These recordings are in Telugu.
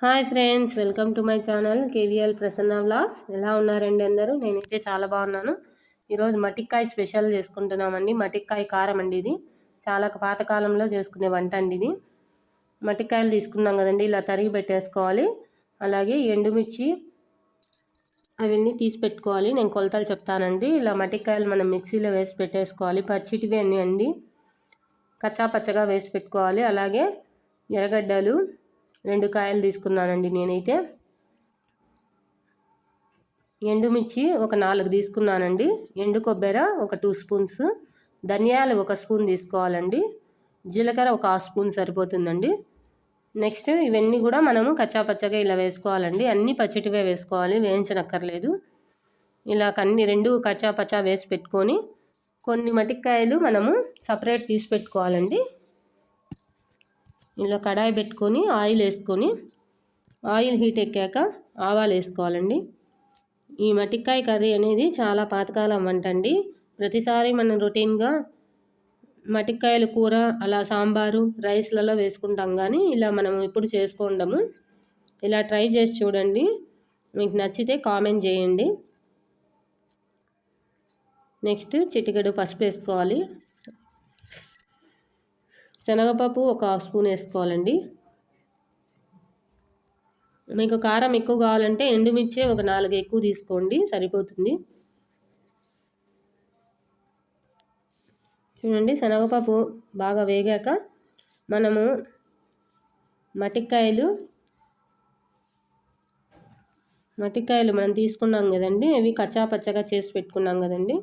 Hi friends, welcome to my channel KVL Prasanna vlogs. ఎలా ఉన్నారండి అందరూ? నేనైతే చాలా బాగున్నాను. ఈరోజు మటిక్కాయ స్పెషల్ చేసుకుంటున్నామండి. మటిక్కాయ కారం అండి. ఇది చాలా పాతకాలంలో చేసుకునే వంట అండి. ఇది మటిక్కాయలు తీసుకున్నాం కదండి, ఇలా తరిగి పెట్టేసుకోవాలి. అలాగే ఎండుమిర్చి అవన్నీ తీసి పెట్టుకోవాలి. నేను కొలతలు చెప్తానండి. ఇలా మటిక్కాయలు మనం మిక్సీలో వేసి పెట్టేసుకోవాలి. పచ్చిటివి అన్నీ అండి, కచ్చా పచ్చగా వేసి పెట్టుకోవాలి. అలాగే ఎర్రగడ్డలు 2 కాయలు తీసుకున్నానండి నేనైతే. ఎండుమిర్చి ఒక 4 తీసుకున్నానండి. ఎండు కొబ్బరి ఒక 2 స్పూన్స్, ధనియాలు 1 స్పూన్ తీసుకోవాలండి. జీలకర్ర ఒక 1/2 స్పూన్ సరిపోతుందండి. నెక్స్ట్ ఇవన్నీ కూడా మనము కచ్చాపచ్చగా ఇలా వేసుకోవాలండి. అన్నీ పచ్చిటివే వేసుకోవాలి, వేయించనక్కర్లేదు. ఇలా అన్ని 2 కచ్చాపచ్చా వేసి పెట్టుకొని కొన్ని మటిక్కాయలు మనము సపరేట్ తీసి పెట్టుకోవాలండి. ఇలా కడాయి పెట్టుకొని ఆయిల్ వేసుకొని, ఆయిల్ హీట్ ఎక్కాక ఆవాలు వేసుకోవాలండి. ఈ మటిక్కాయ కర్రీ అనేది చాలా పాతకాలం వంట అండి. ప్రతిసారి మనం రొటీన్గా మటిక్కాయలు కూర అలా సాంబారు రైస్లలో వేసుకుంటాం, కానీ ఇలా మనం ఇప్పుడు చేసుకుంటాము. ఇలా ట్రై చేసి చూడండి, మీకు నచ్చితే కామెంట్ చేయండి. నెక్స్ట్ చిటికెడు పసుపు వేసుకోవాలి. శనగపప్పు ఒక 1/2 స్పూన్ వేసుకోవాలండి. మీకు కారం ఎక్కువ కావాలంటే ఎండుమిర్చి ఒక 4 ఎక్కువ తీసుకోండి, సరిపోతుంది. చూడండి, శనగపప్పు బాగా వేగాక మనము మటిక్కాయలు మనం తీసుకున్నాం కదండి, అవి కచ్చాపచ్చగా చేసి పెట్టుకున్నాం కదండి,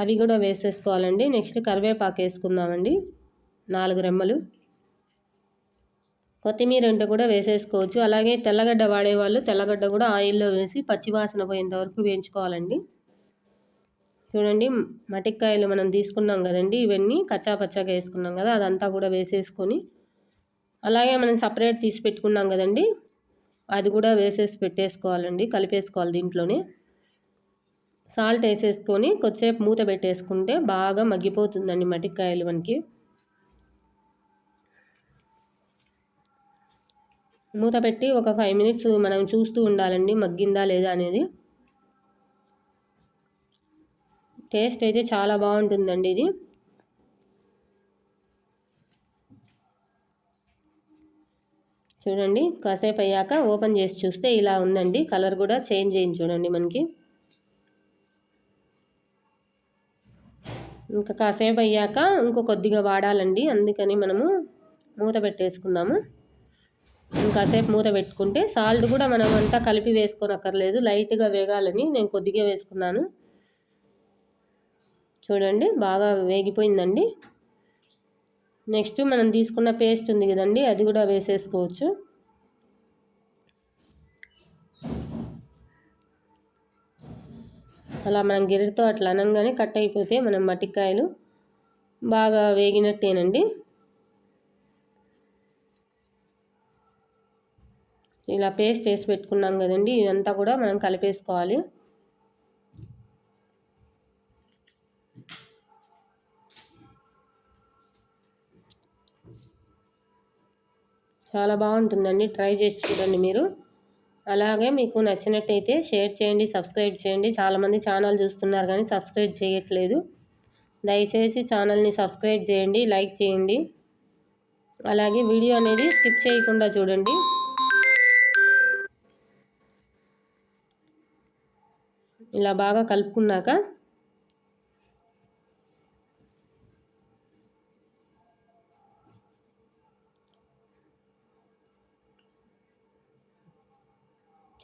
అవి కూడా వేసేసుకోవాలండి. నెక్స్ట్ కరివేపాకు వేసుకుందామండి, 4 రెమ్మలు. కొత్తిమీర ఉంటే కూడా వేసేసుకోవచ్చు. అలాగే తెల్లగడ్డ వాడేవాళ్ళు తెల్లగడ్డ కూడా ఆయిల్లో వేసి పచ్చివాసన పోయేంత వరకు వేయించుకోవాలండి. చూడండి, మటిక్కాయలు మనం తీసుకున్నాం కదండి, ఇవన్నీ కచ్చాపచ్చగా వేసుకున్నాం కదా, అదంతా కూడా వేసేసుకొని, అలాగే మనం సపరేట్ తీసి పెట్టుకున్నాం కదండి, అది కూడా వేసేసి పెట్టేసుకోవాలండి, కలిపేసుకోవాలి. దీంట్లోనే సాల్ట్ వేసేసుకొని కొద్దిసేపు మూత పెట్టేసుకుంటే బాగా మగ్గిపోతుందండి మటిక్కాయలు మనకి. మూత పెట్టి ఒక 5 మినిట్స్ మనం చూస్తూ ఉండాలండి, మగ్గిందా లేదా అనేది. టేస్ట్ అయితే చాలా బాగుంటుందండి ఇది. చూడండి, కాసేపు అయ్యాక ఓపెన్ చేసి చూస్తే ఇలా ఉందండి. కలర్ కూడా చేంజ్ అయింది చూడండి మనకి. ఇంకా కాసేపు అయ్యాక ఇంకో కొద్దిగా వాడాలండి, అందుకని మనము మూత పెట్టేసుకుందాము. ఇంకాసేపు మూత పెట్టుకుంటే సాల్ట్ కూడా మనం అంతా కలిపి వేసుకోనక్కర్లేదు, లైట్గా వేగాలని నేను కొద్దిగా వేసుకున్నాను. చూడండి, బాగా వేగిపోయిందండి. నెక్స్ట్ మనం తీసుకున్న పేస్ట్ ఉంది కదండి, అది కూడా వేసేసుకోవచ్చు. అలా మనం గిరితో అట్లా అనగానే కట్ అయిపోతే మనం మటిక్కాయలు బాగా వేగినట్టేనండి. ఇలా పేస్ట్ చేసి పెట్టుకున్నాం కదండి, ఇదంతా కూడా మనం కలిపేసుకోవాలి. చాలా బాగుంటుందండి, ట్రై చేసి చూడండి మీరు. అలాగే మీకు నచ్చినట్టయితే షేర్ చేయండి, సబ్స్క్రైబ్ చేయండి. చాలామంది ఛానల్ చూస్తున్నారు కానీ సబ్స్క్రైబ్ చేయట్లేదు. దయచేసి ఛానల్ని సబ్స్క్రైబ్ చేయండి, లైక్ చేయండి. అలాగే వీడియో అనేది స్కిప్ చేయకుండా చూడండి. ఇలా బాగా కలుపుకున్నాక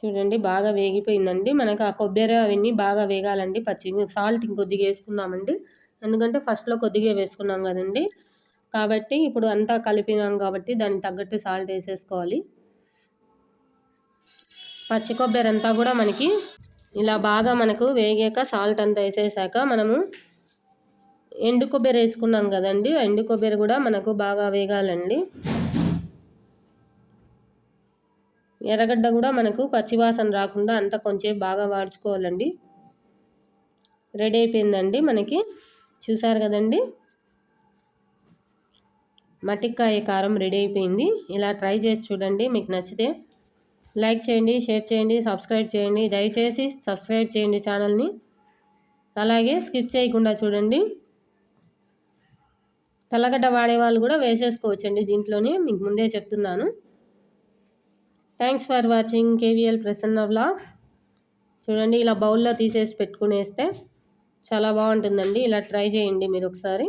చూడండి, బాగా వేగిపోయిందండి. మనకు ఆ కొబ్బరి అవన్నీ బాగా వేగాలండి. సాల్ట్ ఇంకొద్దిగా వేసుకుందామండి, ఎందుకంటే ఫస్ట్లో కొద్దిగా వేసుకున్నాం కదండి, కాబట్టి ఇప్పుడు అంతా కలిపినాం కాబట్టి దానికి తగ్గట్టు సాల్ట్ వేసేసుకోవాలి. పచ్చి కొబ్బరి అంతా కూడా మనకి ఇలా బాగా మనకు వేగాక సాల్ట్ అంతా వేసేసాక మనము ఎండు కొబ్బరి వేసుకున్నాం కదండి, ఎండు కొబ్బరి కూడా మనకు బాగా వేగాలండి. ఎర్రగడ్డ కూడా మనకు పచ్చివాసన రాకుండా అంతా కొంచెం బాగా వాడ్చుకోవాలండి. రెడీ అయిపోయిందండి మనకి, చూసారు కదండి. మట్టికాయ కారం రెడీ అయిపోయింది. ఇలా ట్రై చేసి చూడండి. మీకు నచ్చితే లైక్ చేయండి, షేర్ చేయండి, సబ్స్క్రైబ్ చేయండి. దయచేసి సబ్స్క్రైబ్ చేయండి ఛానల్ని. అలాగే స్కిప్ చేయకుండా చూడండి. తెల్లగడ్డ వాడే వాళ్ళు కూడా వేసేసుకోవచ్చండి దీంట్లోనే, మీకు ముందే చెప్తున్నాను. Thanks for watching KVL Prasanna vlogs. చూడండి, ఇలా బౌల్లో తీసేసి పెట్టుకునేస్తే చాలా బాగుంటుందండి. ఇలా ట్రై చేయండి మీరు ఒకసారి.